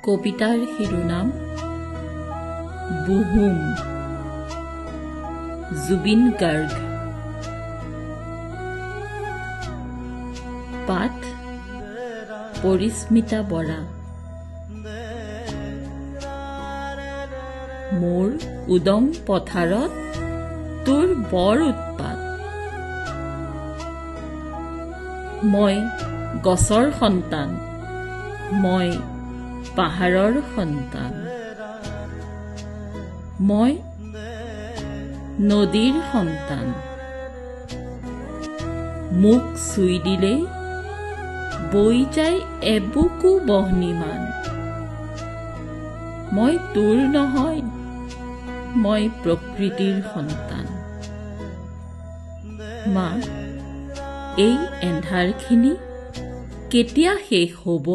কবিতাৰ শিৰোনাম বুহুম, জুবিন গাৰ্গ। পাঠ পৰিস্মিতা বৰা। মোৰ উদং পথাৰত তোৰ বৰ উৎপাত। মই গছৰ সন্তান, মই পাহাৰৰ সন্তান, মই নদীৰ সন্তান। মোক চুই দিলেই বৈ যায় এবুকু বহ্নিমান। মই তোৰ নহয়, মই প্ৰকৃতিৰ সন্তান। মা, এই এন্ধাৰখিনি কেতিয়া শেষ হ'ব?